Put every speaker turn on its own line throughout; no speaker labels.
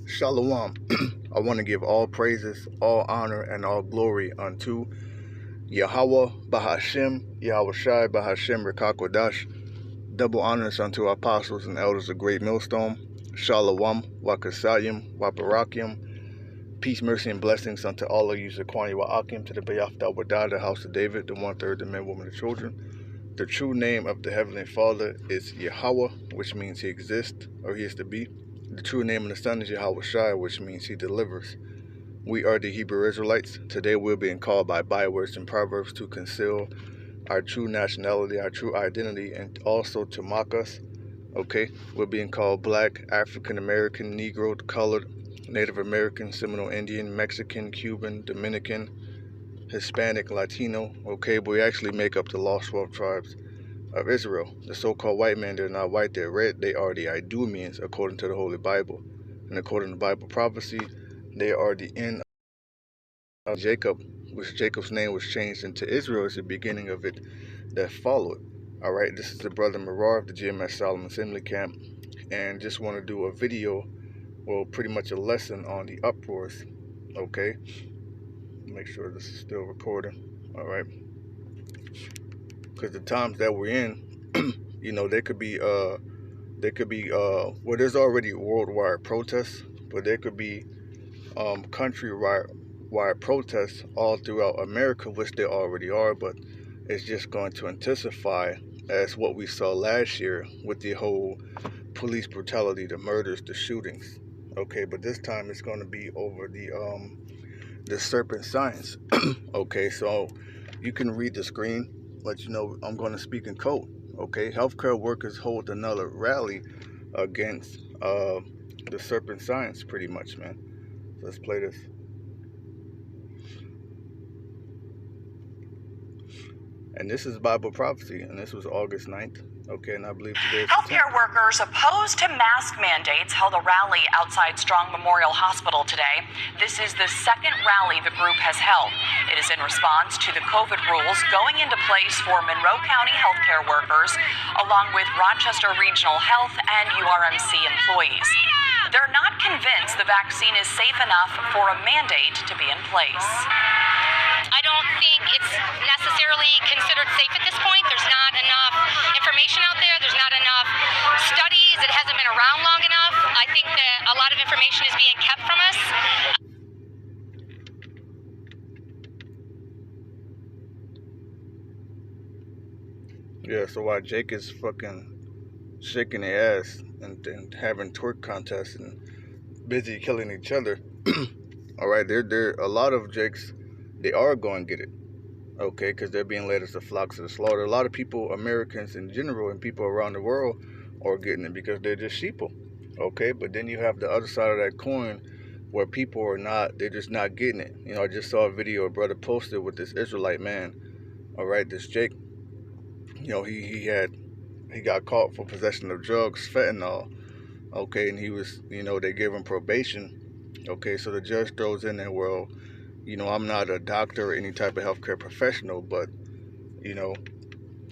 Shalawam. I want to give all praises, all honor, and all glory unto YAHAWAH BAHASHAM, YAHAWASHI BAHASHAM, QADASH. Double honors unto our apostles and elders of Great Millstone. SHALAWAAM, SHAMAIWAN, Barakyam. Peace, mercy, and blessings unto all of you, ZABAWALAN, to the BAYATH, DAWADA, the house of David, the 1/3, the men, women, and children. The true name of the Heavenly Father is Yahweh, which means He exists, or He is to be. The true name of the Son is YAHAWASHI, which means He delivers. We are the Hebrew Israelites. Today we're being called by bywords and proverbs to conceal our true nationality, our true identity, and also to mock us. Okay, we're being called Black, African American, Negro, Colored, Native American, Seminole Indian, Mexican, Cuban, Dominican, Hispanic, Latino. Okay, but we actually make up the lost 12 tribes of Israel. The so-called white man, they're not white, they're red. They are the Idumeans according to the Holy Bible. And according to Bible prophecy, they are the end of Jacob, which Jacob's name was changed into Israel as the beginning of it that followed. All right, this is the brother Marar of the GMS Solomon Assembly Camp, and just want to do a video, well, pretty much a lesson on the uproars. Okay, make sure this is still recording. All right, because the times that we're in, you know, there could be well, there's already worldwide protests, but there could be countrywide protests all throughout America, which there already are, but it's just going to intensify as what we saw last year with the whole police brutality, the murders, the shootings. Okay, but this time it's going to be over the serpent science. Okay, so you can read the screen, let you know I'm going to speak in code. Okay, healthcare workers hold another rally against the serpent science, pretty much, man. So let's play this. And this is Bible prophecy, and this was August 9th. Okay, and I believe today is
Healthcare workers opposed to mask mandates held a rally outside Strong Memorial Hospital today. This is the second rally the group has held. It is in response to the COVID rules going into place for Monroe County healthcare workers, along with Rochester Regional Health and URMC employees. They're not convinced the vaccine is safe enough for a mandate to be in place.
I don't think it's necessarily considered safe at this point. There's not enough information out there. There's not enough studies. It hasn't been around long enough. I think that a lot of information is being kept from us.
Yeah, so while Jake is fucking shaking their ass and having twerk contests and busy killing each other, all right, there a lot of Jakes, they are going to get it, okay, because they're being led as the flocks of the slaughter. A lot of people, Americans in general, and people around the world are getting it because they're just sheeple, okay? But then you have the other side of that coin where people are not, they're just not getting it. You know, I just saw a video a brother posted with this Israelite man, all right, this Jake. You know, he got caught for possession of drugs, fentanyl, okay, and he was, you know, they gave him probation, okay, so the judge throws in there, well, you know, I'm not a doctor or any type of healthcare professional, but, you know,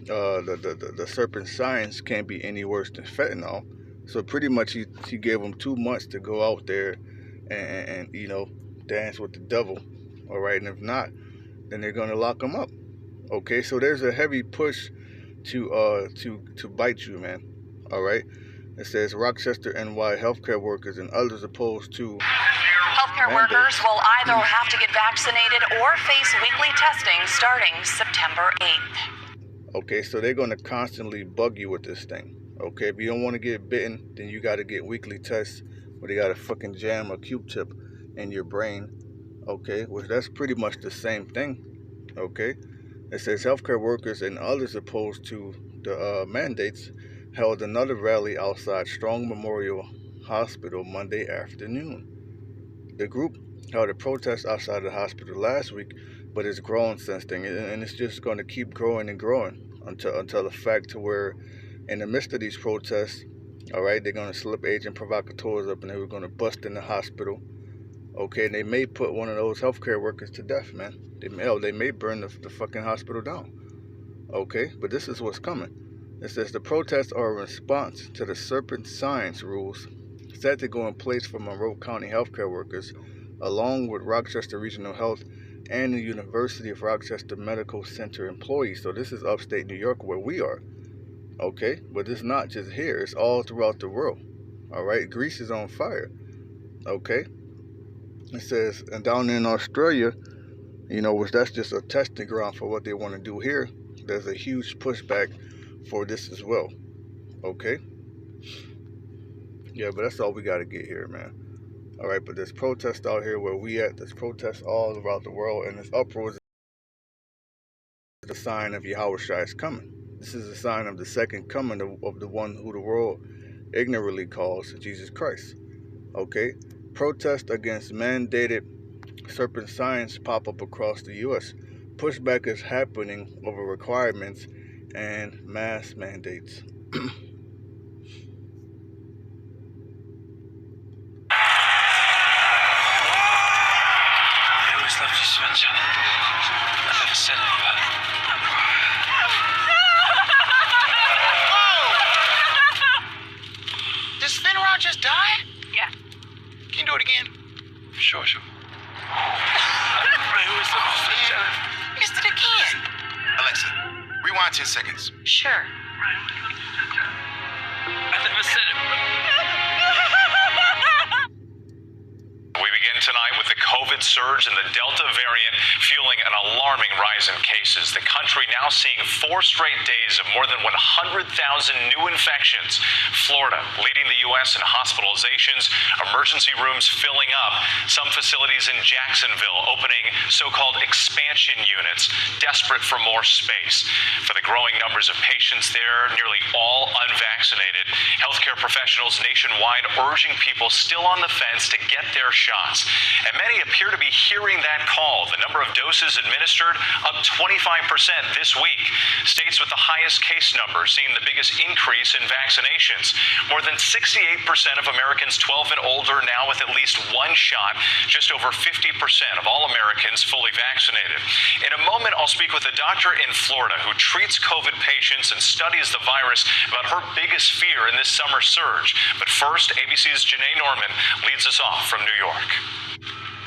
the serpent science can't be any worse than fentanyl. So pretty much he gave him 2 months to go out there and you know, dance with the devil, all right? And if not, then they're going to lock him up, okay? So there's a heavy push to bite you, man, all right? It says Rochester, NY healthcare workers and others opposed to
Healthcare workers will either have to get vaccinated or face weekly testing starting September 8th.
Okay, so they're going to constantly bug you with this thing. Okay, if you don't want to get bitten, then you got to get weekly tests where they got to fucking jam a Q-tip in your brain. Okay, well, that's pretty much the same thing. Okay, it says healthcare workers and others opposed to the mandates held another rally outside Strong Memorial Hospital Monday afternoon. The group held a protest outside the hospital last week, but it's grown since then, and it's just going to keep growing and growing until the fact to where, in the midst of these protests, all right, they're going to slip agent provocateurs up and they were going to bust in the hospital, okay, and they may put one of those healthcare workers to death, man. They may burn the fucking hospital down, okay, but this is what's coming. It says the protests are a response to the serpent science rules set to go in place for Monroe County healthcare workers, along with Rochester Regional Health and the University of Rochester Medical Center employees. So this is upstate New York where we are. Okay, but it's not just here, it's all throughout the world. All right, Greece is on fire. Okay, it says, and down in Australia, you know, which that's just a testing ground for what they want to do here, there's a huge pushback for this as well. Okay, yeah, but that's all we got to get here, man. All right, but there's protests out here where we at. There's protests all around the world, and this uproars is a sign of YAHAWASHI is coming. This is a sign of the second coming of the one who the world ignorantly calls Jesus Christ. Okay, protest against mandated serpent signs pop up across the U.S. Pushback is happening over requirements and mask mandates.
Just die?
Yeah.
Can you do it again?
Sure.
Missed it again. Alexa, rewind 10 seconds.
Sure.
I never said it. We begin tonight with the COVID surge and the Delta variant fueling an alarming rise in cases. The country now seeing 4 straight days of more than 100,000 new infections. Florida leading the U.S. in hospitalizations, emergency rooms filling up. Some facilities in Jacksonville opening so-called expansion units, desperate for more space. For the growing numbers of patients there, nearly all unvaccinated, healthcare professionals nationwide urging people still on the fence to get their shots. And many appear to be hearing that call. The number of doses administered up 25% this week. States with the highest case numbers seeing the biggest increase in vaccinations. More than 68% of Americans 12 and older now with at least 1 shot. Just over 50% of all Americans fully vaccinated. In a moment, I'll speak with a doctor in Florida who treats COVID patients and studies the virus about her biggest fear in this summer surge. But first, ABC's Janae Norman leads us off from New York.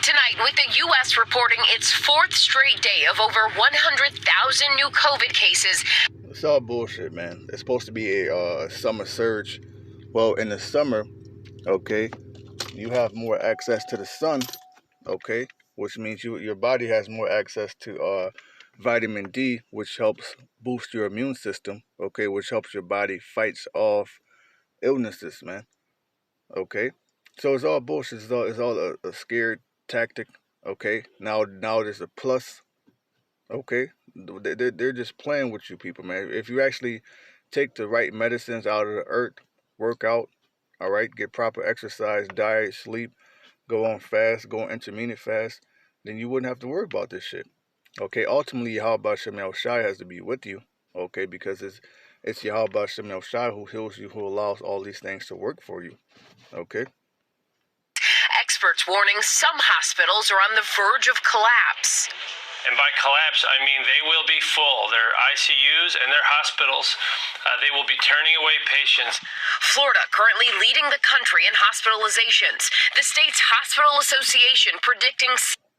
Tonight, with the U.S. reporting its 4th straight day of over 100,000 new COVID cases.
It's all bullshit, man. It's supposed to be a summer surge. Well, in the summer, okay, you have more access to the sun, okay, which means your body has more access to vitamin D, which helps boost your immune system, okay, which helps your body fights off illnesses, man. Okay, so it's all bullshit. It's all a scared tactic. Okay, now there's a plus. Okay, they're just playing with you people, man. If you actually take the right medicines out of the earth, work out, all right, get proper exercise, diet, sleep, go on fast, go on intermittent fast, then you wouldn't have to worry about this shit. Okay, ultimately YAHAWAH BAHASHAM has to be with you, okay, because it's YAHAWAH BAHASHAM who heals you, who allows all these things to work for you. Okay.
Experts warning some hospitals are on the verge of collapse.
And by collapse, I mean they will be full. Their ICUs and their hospitals, they will be turning away patients.
Florida currently leading the country in hospitalizations. The state's hospital association predicting...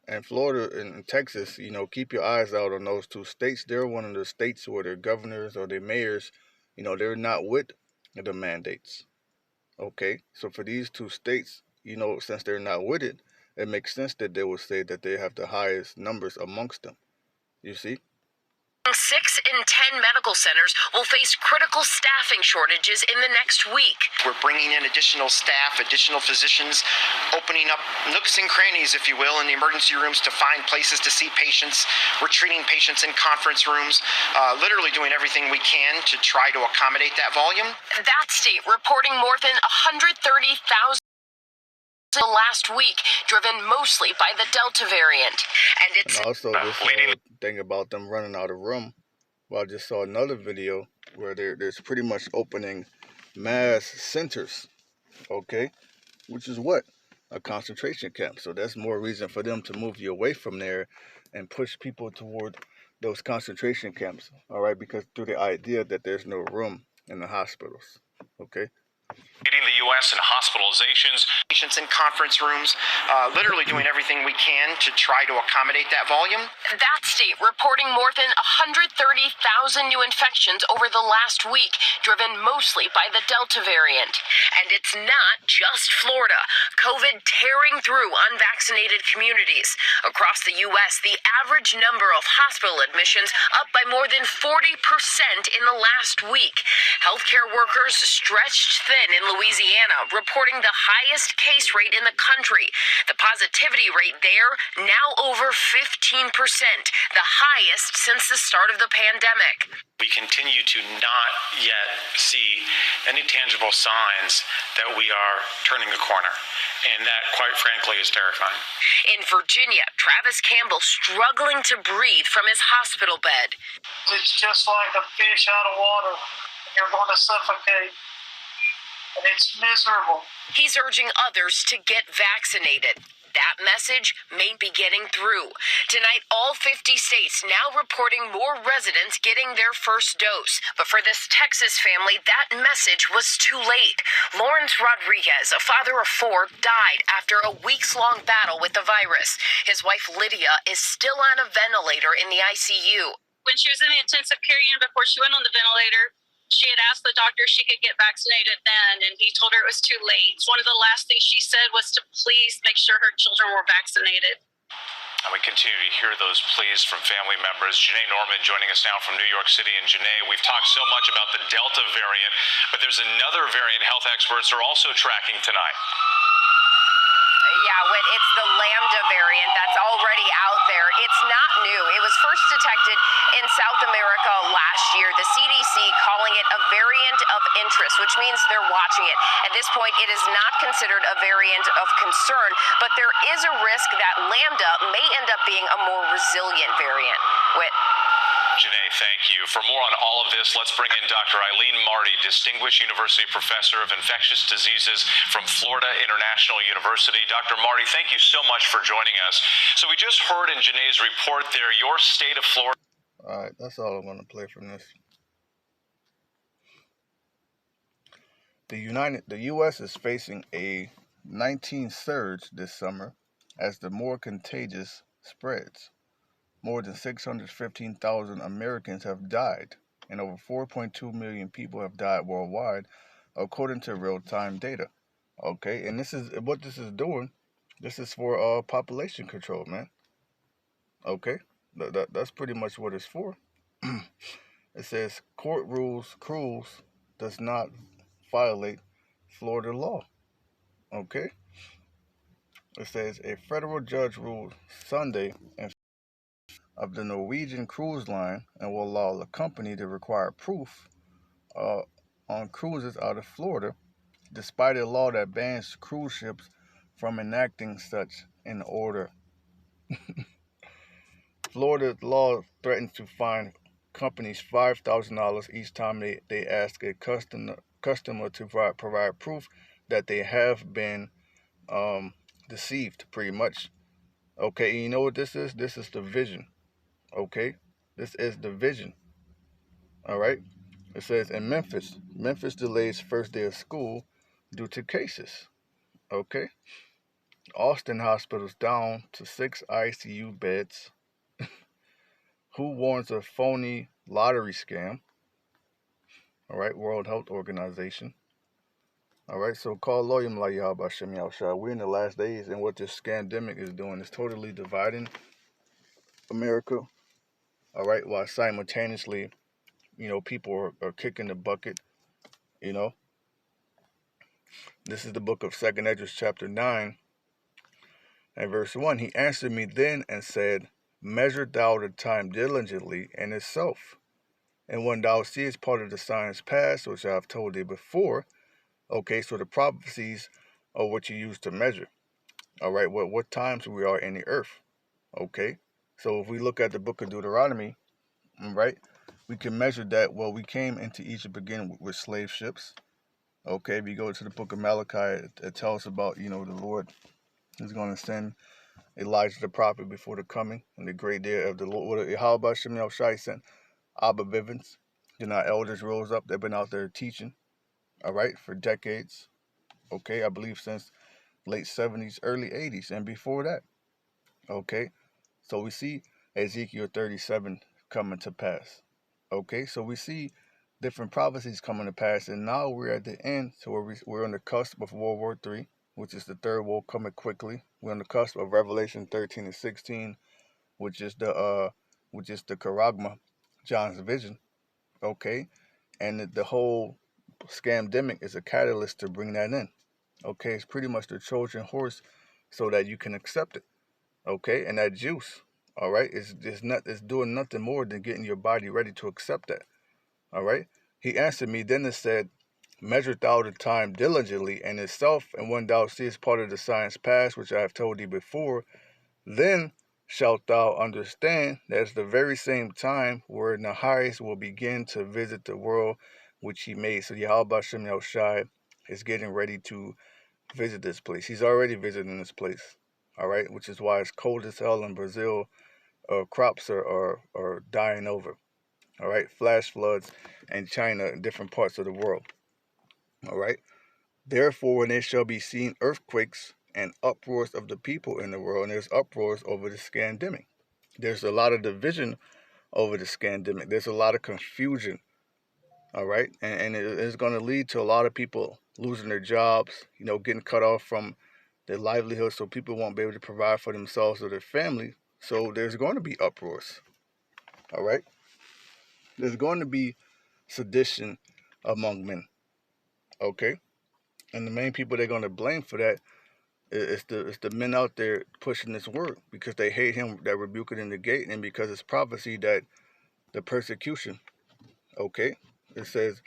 And Florida and Texas, you know, keep your eyes out on those 2 states. They're one of the states where their governors or their mayors, you know, they're not with the mandates. Okay, so for these 2 states, you know, since they're not with it, it makes sense that they will say that they have the highest numbers amongst them. You see?
6 in 10 medical centers will face critical staffing shortages in the next week.
We're bringing in additional staff, additional physicians, opening up nooks and crannies, if you will, in the emergency rooms to find places to see patients. We're treating patients in conference rooms, literally doing everything we can to try to accommodate that volume.
That state reporting more than 130,000 last week, driven mostly by the Delta variant. And it's
and also this thing about them running out of room. Well, I just saw another video where there's pretty much opening mass centers, okay, which is what? A concentration camp. So that's more reason for them to move you away from there and push people toward those concentration camps, all right, because through the idea that there's no room in the hospitals, okay.
Leading the U.S. and hospitalizations.
Patients in conference rooms, literally doing everything we can to try to accommodate that volume.
That state reporting more than 130,000 new infections over the last week, driven mostly by the Delta variant. And it's not just Florida. COVID tearing through unvaccinated communities. Across the U.S., the average number of hospital admissions up by more than 40% in the last week. Healthcare workers stretched thin in Louisiana, reporting the highest case rate in the country. The positivity rate there now over 15%, the highest since the start of the pandemic.
We continue to not yet see any tangible signs that we are turning a corner. And that, quite frankly, is terrifying.
In Virginia, Travis Campbell struggling to breathe from his hospital bed.
It's just like a fish out of water. You're going to suffocate. And it's miserable.
He's urging others to get vaccinated. That message may be getting through. Tonight, all 50 states now reporting more residents getting their first dose. But for this Texas family, that message was too late. Lawrence Rodriguez, a father of 4, died after a weeks-long battle with the virus. His wife, Lydia, is still on a ventilator in the ICU.
When she was in the intensive care unit before she went on the ventilator, she had asked the doctor if she could get vaccinated then, and he told her it was too late. One of the last things she said was to please make sure her children were vaccinated.
And we continue to hear those pleas from family members. Janae Norman joining us now from New York City. And Janae, we've talked so much about the Delta variant, but there's another variant health experts are also tracking tonight.
Yeah, it's the Lambda variant that's already out there. It's not new. It was first detected in South America last year. The CDC calling it a variant of interest, which means they're watching it. At this point, it is not considered a variant of concern, but there is a risk that Lambda may end up being a more resilient variant.
Janae, thank you. For more on all of this, let's bring in Dr. Eileen Marty, Distinguished University Professor of Infectious Diseases from Florida International University. Dr. Marty, thank you so much for joining us. So we just heard in Janae's report there, your state of Florida.
All right, that's all I'm going to play from this. The U.S. is facing a 19 surge this summer as the more contagious spreads. More than 615,000 Americans have died, and over 4.2 million people have died worldwide, according to real-time data. Okay, and this is what this is doing. This is for population control, man. Okay, that's pretty much what it's for. It says court rules cruise does not violate Florida law. Okay. It says a federal judge ruled Sunday in of the Norwegian cruise line and will allow the company to require proof on cruises out of Florida, despite a law that bans cruise ships from enacting such an order. Florida law threatens to fine companies $5,000 each time they ask a customer to provide proof that they have been deceived, pretty much. Okay, you know what this is? This is division. Okay, this is division. All right, it says in Memphis delays first day of school due to cases. Okay, Austin hospitals down to 6 ICU beds. Who warns of phony lottery scam? All right, World Health Organization. All right, so call LAWYA YAHAWAH BAHASHAM. We're in the last days, and what this scandemic is doing is totally dividing America. All right, while simultaneously, people are kicking the bucket. This is the book of 2 Esdras chapter 9 and verse 1. He answered me then and said, measure thou the time diligently in itself. And when thou seest part of the signs past, which I have told thee before. Okay, so the prophecies are what you use to measure. All right, what times we are in the earth. Okay, so if we look at the book of Deuteronomy, right, we can measure that. Well, we came into Egypt again with slave ships. Okay, if you go to the book of Malachi, it tells about, the Lord is going to send Elijah the prophet before the coming and the great day of the Lord. YAHAWAH BAHASHAM sent Abba Bivens. Then our elders rose up. They've been out there teaching, all right, for decades. Okay, I believe since late 70s, early 80s, and before that. Okay, so we see Ezekiel 37 coming to pass. Okay, so we see different prophecies coming to pass, and now we're at the end, so we're on the cusp of World War III, which is the third war coming quickly. We're on the cusp of Revelation 13 and 16, which is the charagma, John's vision. Okay, and the whole scamdemic is a catalyst to bring that in. Okay, it's pretty much the Trojan horse, so that you can accept it. Okay, and that juice, all right, it's doing nothing more than getting your body ready to accept that. All right. He answered me, then it said, measure thou the time diligently in itself, and when thou seest part of the science past, which I have told thee before, then shalt thou understand that it's the very same time where the highest will begin to visit the world which he made. So YAHAWAH BAHASHAM is getting ready to visit this place. He's already visiting this place. All right, which is why it's cold as hell in Brazil. Crops are dying over. All right, flash floods in China and different parts of the world. All right, therefore, when there shall be seen earthquakes and uproars of the people in the world, and there's uproars over the scandemic. There's a lot of division over the scandemic. There's a lot of confusion. All right, and it's going to lead to a lot of people losing their jobs, you know, getting cut off from their livelihood, so people won't be able to provide for themselves or their family. So there's going to be uproars. All right, there's going to be sedition among men. Okay, and the main people they're going to blame for that is the men out there pushing this word, because they hate him that rebuked it in the gate, and because it's prophecy that the persecution. Okay, it says,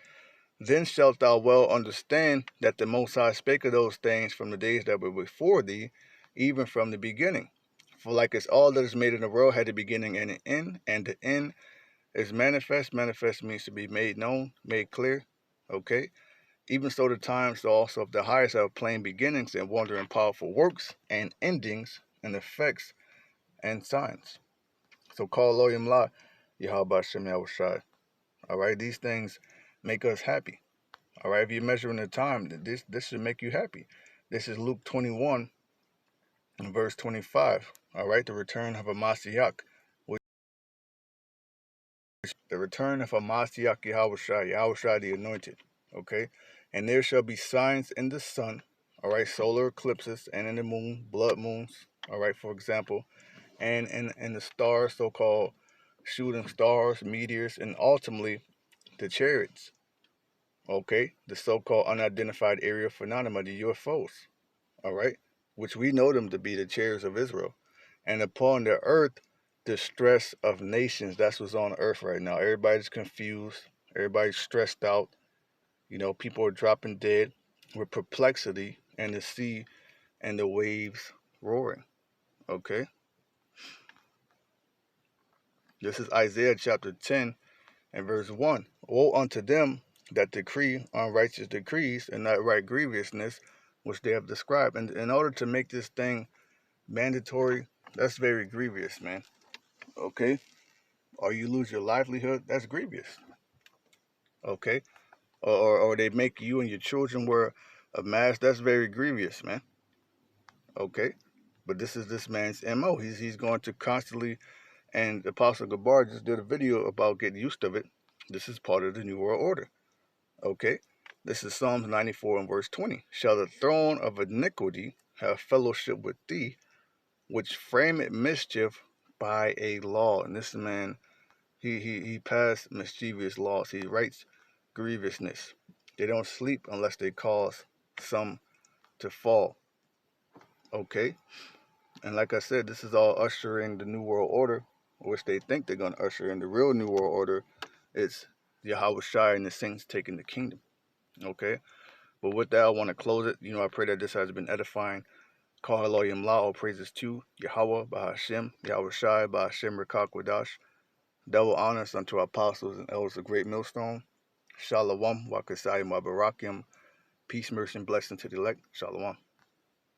then shalt thou well understand that the Most High spake of those things from the days that were before thee, even from the beginning. For like as all that is made in the world had a beginning and an end, and the end is manifest. Manifest means to be made known, made clear. Okay, even so the times also of the highest have plain beginnings and wondering powerful works and endings and effects and signs. So call halalyam la, YAHAWAH BAHASHAM YAHAWASHI. All right, these things make us happy. All right, if you're measuring the time, this should make you happy. This is Luke 21 and verse 25. All right, the return of a Mashiach. The return of a Mashiach Yahawashi the anointed. Okay, and there shall be signs in the sun. All right, solar eclipses, and in the moon, blood moons. All right, for example, and in the stars, so-called shooting stars, meteors, and ultimately the chariots. Okay, the so-called unidentified area phenomena, the UFOs. All right, which we know them to be the chariots of Israel. And upon the earth, the stress of nations. That's what's on earth right now. Everybody's confused. Everybody's stressed out. You know, people are dropping dead with perplexity, and the sea and the waves roaring. Okay, this is Isaiah chapter 10 and verse 1. Woe unto them that decree unrighteous decrees and not right grievousness, which they have described. And in order to make this thing mandatory, that's very grievous, man. Okay, or you lose your livelihood, that's grievous. Okay, or they make you and your children wear a mask, that's very grievous, man. Okay, but this is this man's MO. He's going to constantly, and Apostle Gabar just did a video about getting used to it. This is part of the New World Order. Okay, this is Psalms 94 and verse 20. Shall the throne of iniquity have fellowship with thee, which frameth mischief by a law? And this man, he passed mischievous laws. He writes grievousness. They don't sleep unless they cause some to fall. Okay, and like I said, this is all ushering the New World Order, which they think they're going to usher in. The real New World Order, it's YAHAWASHI and the saints taking the kingdom. Okay, but with that, I want to close it. You know, I pray that this has been edifying. Call halalyam la, all praises to YAHAWAH BAHASHAM YAHAWASHI BAHASHAM QADASH. Double honors unto our apostles and elders of Great Millstone. SHALAWAAM, Barakyam. Peace, mercy, and blessing to the elect. SHALAWAAM.